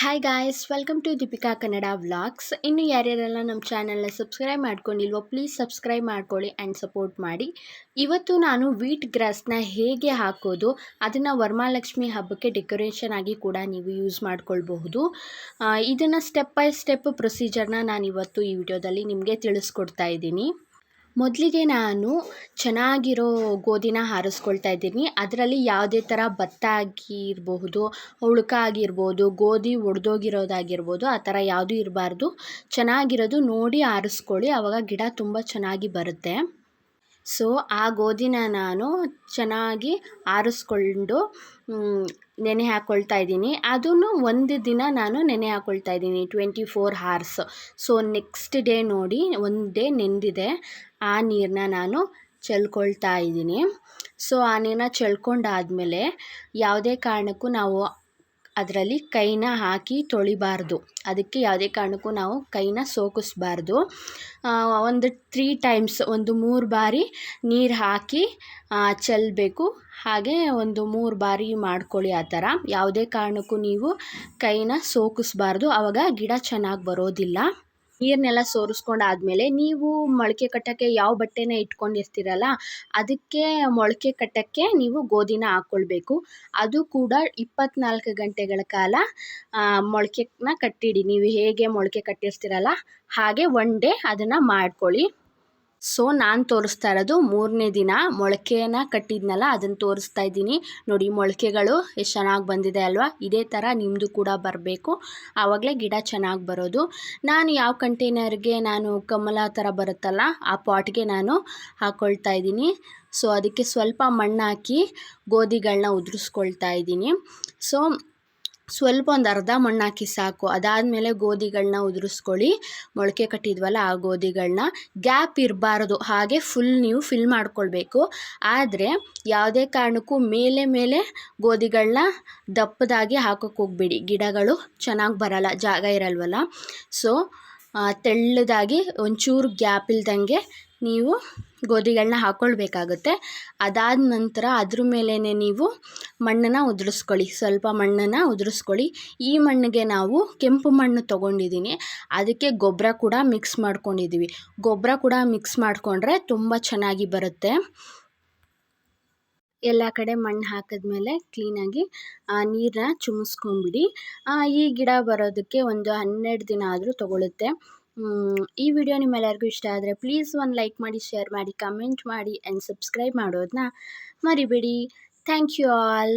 Hi guys, welcome to Deepika Kannada vlogs. ಇನ್ನು ಯಾರ್ಯಾರೆಲ್ಲ ನಮ್ಮ ಚಾನಲ್ನ ಸಬ್ಸ್ಕ್ರೈಬ್ ಮಾಡ್ಕೊಂಡಿಲ್ವೋ ಪ್ಲೀಸ್ ಸಬ್ಸ್ಕ್ರೈಬ್ ಮಾಡ್ಕೊಳ್ಳಿ ಆ್ಯಂಡ್ ಸಪೋರ್ಟ್ ಮಾಡಿ. ಇವತ್ತು ನಾನು ವೀಟ್ ಗ್ರಾಸ್ನ ಹೇಗೆ ಹಾಕೋದು, ಅದನ್ನು ವರಮಹಾಲಕ್ಷ್ಮಿ ಹಬ್ಬಕ್ಕೆ ಡೆಕೋರೇಷನ್ ಆಗಿ ಕೂಡ ನೀವು ಯೂಸ್ ಮಾಡ್ಕೊಳ್ಬಹುದು. ಇದನ್ನು ಸ್ಟೆಪ್ ಬೈ ಸ್ಟೆಪ್ ಪ್ರೊಸೀಜರ್ನ ನಾನು ಇವತ್ತು ಈ ವಿಡಿಯೋದಲ್ಲಿ ನಿಮಗೆ ತಿಳಿಸ್ಕೊಡ್ತಾ ಇದ್ದೀನಿ. ಮೊದಲಿಗೆ ನಾನು ಚೆನ್ನಾಗಿರೋ ಗೋಧಿನ ಆರಿಸ್ಕೊಳ್ತಾ ಇದ್ದೀನಿ. ಅದರಲ್ಲಿ ಯಾವುದೇ ಥರ ಭತ್ತ ಆಗಿರಬಹುದು, ಉಳ್ಕ ಆಗಿರ್ಬೋದು, ಗೋಧಿ ಒಡೆದೋಗಿರೋದಾಗಿರ್ಬೋದು, ಆ ಥರ ಯಾವುದೂ ಇರಬಾರ್ದು. ಚೆನ್ನಾಗಿರೋದು ನೋಡಿ ಆರಿಸ್ಕೊಳ್ಳಿ, ಆವಾಗ ಗಿಡ ತುಂಬ ಚೆನ್ನಾಗಿ ಬರುತ್ತೆ. ಸೊ ಆ ಗೋಧಿನ ನಾನು ಚೆನ್ನಾಗಿ ಆರಿಸ್ಕೊಂಡು ನೆನೆ ಹಾಕ್ಕೊಳ್ತಾ ಇದ್ದೀನಿ. ಅದನ್ನು ಒಂದು ದಿನ ನಾನು ನೆನೆ ಹಾಕ್ಕೊಳ್ತಾ ಇದ್ದೀನಿ, 24 hours. ಸೊ ನೆಕ್ಸ್ಟ್ ಡೇ ನೋಡಿ, ಒಂದು ಡೇ ನೆಂದಿದೆ, ಆ ನೀರನ್ನ ನಾನು ಚೆಲ್ಕೊಳ್ತಾ ಇದ್ದೀನಿ. ಸೊ ಆ ನೀರನ್ನ ಚೆಲ್ಕೊಂಡಾದಮೇಲೆ ಯಾವುದೇ ಕಾರಣಕ್ಕೂ ನಾವು ಅದರಲ್ಲಿ ಕೈನ ಹಾಕಿ ತೊಳಿಬಾರ್ದು. ಅದಕ್ಕೆ ಯಾವುದೇ ಕಾರಣಕ್ಕೂ ನಾವು ಕೈನ ಸೋಕಿಸ್ಬಾರ್ದು. ಒಂದು 3 times, ಒಂದು 3 ಬಾರಿ ನೀರು ಹಾಕಿ ಚೆಲ್ಲಬೇಕು. ಹಾಗೆ ಒಂದು 3 ಬಾರಿ ಮಾಡ್ಕೊಳ್ಳಿ. ಆ ಥರ ಯಾವುದೇ ಕಾರಣಕ್ಕೂ ನೀವು ಕೈನ ಸೋಕಿಸ್ಬಾರ್ದು, ಆವಾಗ ಗಿಡ ಚೆನ್ನಾಗಿ ಬರೋದಿಲ್ಲ. ನೀರನ್ನೆಲ್ಲ ಸೋರಿಸ್ಕೊಂಡಾದಮೇಲೆ ನೀವು ಮೊಳಕೆ ಕಟ್ಟೋಕ್ಕೆ ಯಾವ ಬಟ್ಟೆನ ಇಟ್ಕೊಂಡಿರ್ತೀರಲ್ಲ, ಅದಕ್ಕೆ ಮೊಳಕೆ ಕಟ್ಟೋಕ್ಕೆ ನೀವು ಗೋಧಿನ ಹಾಕ್ಕೊಳ್ಬೇಕು. ಅದು ಕೂಡ 24 ಗಂಟೆಗಳ ಕಾಲ ಮೊಳಕೆನ ಕಟ್ಟಿಡಿ. ನೀವು ಹೇಗೆ ಮೊಳಕೆ ಕಟ್ಟಿರ್ತೀರಲ್ಲ ಹಾಗೆ 1 day ಅದನ್ನು ಮಾಡ್ಕೊಳ್ಳಿ. ಸೊ ನಾನು ತೋರಿಸ್ತಾ ಇರೋದು 3ನೇ ದಿನ ಮೊಳಕೆನ ಕಟ್ಟಿದ್ನಲ್ಲ, ಅದನ್ನು ತೋರಿಸ್ತಾ ಇದ್ದೀನಿ. ನೋಡಿ, ಮೊಳಕೆಗಳು ಎಷ್ಟು ಚೆನ್ನಾಗಿ ಬಂದಿದೆ ಅಲ್ವಾ? ಇದೇ ಥರ ನಿಮ್ಮದು ಕೂಡ ಬರಬೇಕು, ಆವಾಗಲೇ ಗಿಡ ಚೆನ್ನಾಗಿ ಬರೋದು. ನಾನು ಯಾವ ಕಂಟೈನರ್ಗೆ ನಾನು ಕಮಲ ಥರ ಬರುತ್ತಲ್ಲ ಆ ಪಾಟ್ಗೆ ನಾನು ಹಾಕ್ಕೊಳ್ತಾ ಇದ್ದೀನಿ. ಸೊ ಅದಕ್ಕೆ ಸ್ವಲ್ಪ ಮಣ್ಣು ಹಾಕಿ ಗೋಧಿಗಳನ್ನ ಉದುರಿಸ್ಕೊಳ್ತಾ ಇದ್ದೀನಿ. ಸೊ ಸ್ವಲ್ಪ ಒಂದು ಅರ್ಧ ಮಣ್ಣು ಹಾಕಿ ಸಾಕು. ಅದಾದಮೇಲೆ ಗೋಧಿಗಳನ್ನ ಉದುರಿಸ್ಕೊಳ್ಳಿ. ಮೊಳಕೆ ಕಟ್ಟಿದ್ವಲ್ಲ ಆ ಗೋಧಿಗಳನ್ನ ಗ್ಯಾಪ್ ಇರಬಾರ್ದು, ಹಾಗೆ ನೀವು ಫಿಲ್ ಮಾಡ್ಕೊಳ್ಬೇಕು. ಆದರೆ ಯಾವುದೇ ಕಾರಣಕ್ಕೂ ಮೇಲೆ ಗೋಧಿಗಳನ್ನ ದಪ್ಪದಾಗಿ ಹಾಕೋಕ್ಕೆ ಹೋಗಬೇಡಿ, ಗಿಡಗಳು ಚೆನ್ನಾಗಿ ಬರಲ್ಲ, ಜಾಗ ಇರಲ್ವಲ್ಲ. ಸೊ ತೆಳ್ಳದಾಗಿ ಒಂಚೂರು ಗ್ಯಾಪ್ ಇಲ್ದಂಗೆ ನೀವು ಗೋಧಿಗಳನ್ನ ಹಾಕ್ಕೊಳ್ಬೇಕಾಗುತ್ತೆ. ಅದಾದ ನಂತರ ಅದ್ರ ಮೇಲೇ ನೀವು ಮಣ್ಣನ್ನು ಉದುರಿಸ್ಕೊಳ್ಳಿ, ಸ್ವಲ್ಪ ಮಣ್ಣನ್ನು ಉದುರಿಸ್ಕೊಳ್ಳಿ. ಈ ಮಣ್ಣಿಗೆ ನಾವು ಕೆಂಪು ಮಣ್ಣು ತೊಗೊಂಡಿದ್ದೀನಿ, ಅದಕ್ಕೆ ಗೊಬ್ಬರ ಕೂಡ ಮಿಕ್ಸ್ ಮಾಡ್ಕೊಂಡಿದ್ದೀವಿ. ಗೊಬ್ಬರ ಕೂಡ ಮಿಕ್ಸ್ ಮಾಡಿಕೊಂಡ್ರೆ ತುಂಬ ಚೆನ್ನಾಗಿ ಬರುತ್ತೆ. ಎಲ್ಲ ಕಡೆ ಮಣ್ಣು ಹಾಕಿದ್ಮೇಲೆ ಕ್ಲೀನಾಗಿ ನೀರನ್ನ ಚಿಮ್ಮಿಸ್ಕೊಂಬಿಡಿ. ಈ ಗಿಡ ಬರೋದಕ್ಕೆ ಒಂದು 12 ದಿನ ಆದರೂ ತೊಗೊಳುತ್ತೆ. ಈ ವಿಡಿಯೋ ನಿಮ್ಮೆಲ್ಲರಿಗೂ ಇಷ್ಟ ಆದರೆ ಪ್ಲೀಸ್ ಒಂದು ಲೈಕ್ ಮಾಡಿ, ಶೇರ್ ಮಾಡಿ, ಕಮೆಂಟ್ ಮಾಡಿ ಆ್ಯಂಡ್ ಸಬ್ಸ್ಕ್ರೈಬ್ ಮಾಡೋದನ್ನ ಮರಿಬೇಡಿ. Thank you all.